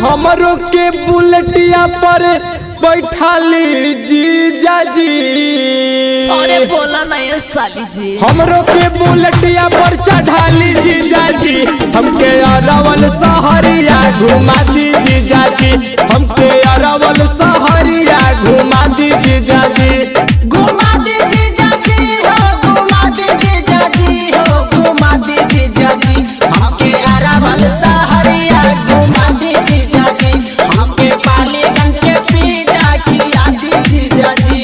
हमरो के बुलेटिया पर बैठा ली जीजा जी। अरे बोला ना ये साली जी। हमरो के बुलेटिया पर चढ़ा ली जीजा जी। हमके अरवल सहरिया घुमा दी जीजा जी। हमके अरवल सहरिया घुमा दी जीजा जी। घुमा दी जीजा जी हो, घुमा दी जीजा जी हो, घुमा दी जीजा जी। हमके अरवल सहरिया घुमा दी जीजा जी। हमके पालीगंज के पिज्जा खिला दी जीजा जी।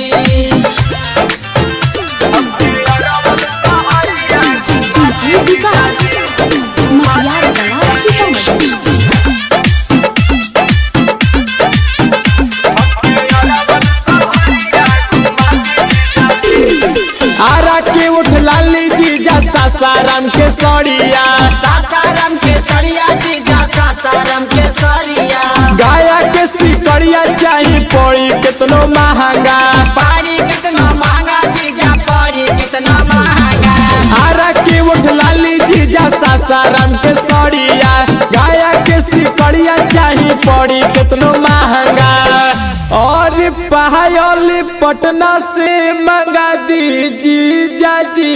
आरा के उठ लाली जीजा सासाराम के सड़िया। सासाराम के सड़िया जीजा, सासाराम के सड़िया। गाया के सिकड़िया चाही पड़ी कितनो महंगा। पारी कितना महंगा जीजा, पारी कितना महंगा। आरा के उठ लाली जीजा सासाराम के सड़िया। गाया के सिकड़िया चाही पड़ी कितनो महंगा। और पायल पटना से मंगा दी जीजा जी।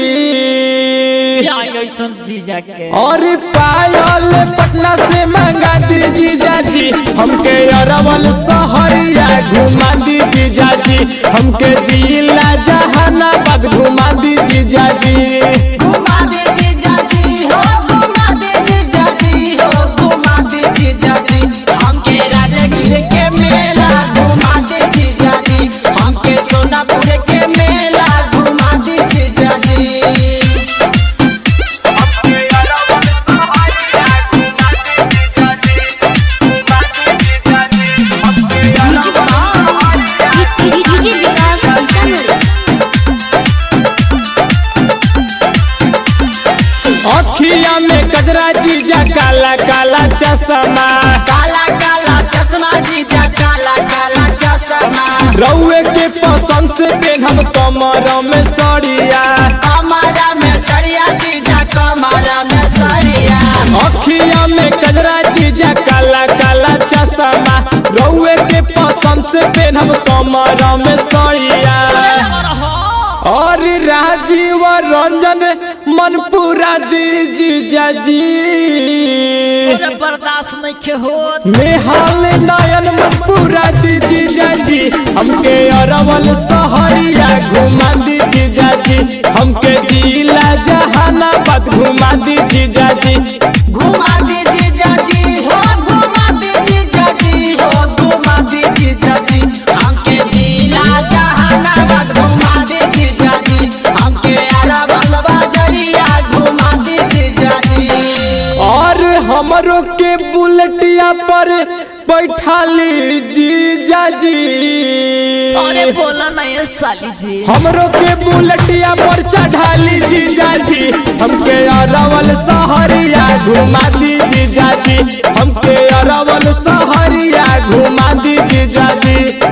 जीजा के और पायल पटना से मंगा दी जीजा जी। हमके अरवल सहरिया घुमा दी जीजा जी। हमके जिला जहानाबाद घुमा दी जीजा जी। घुमा दी जीजा जी हो, घुमा दी जीजा जी हो, घुमा दी जीजा जी। हमके राजगीर के मेला घुमा दी जीजा जी। हमके सोनापुर के मेला घुमा दी जीजा जी। अखिया में कजरा जीजा काला काला चश्मा। काला काला चश्मा जीजा, काला काला चश्मा। रउए के पसंद से पेनहब कमर में सड़िया। कमरा में सड़िया जीजा, कमरा में सड़िया। अखिया में कजरा जीजा काला काला चश्मा। रउए के पसंद से पेनहब कमर में सड़िया। और राजीव रंजन मन पूरा दी जीजा जी। बर्दाश्त नहीं के हो। नेहाल नयन मन पूरा दी जीजा जी। हमके अरवल सहरिया घुमा दी जीजा जी। हमके जिला जहानाबाद घुमा दी जीजा जी। घुमा दी जीजा जी हो, घुमा दी जीजा जी हो, घुमा दी जीजा जी। हमके जिला जहानाबाद घुमा दी जीजा जी। हमके अरवल बजरिया घुमा दी जीजा जी। और हमरो के बुलेटिया पर बैठा ली जीजा जी। अरे बोला ना ये साली जी। हमरो के बुलेटिया पर चढ़ा ली जीजा जी। हमके अरवल सहरिया घुमा दी जीजा जी। हमके अरवल सहरिया घुमा दी जीजा जी।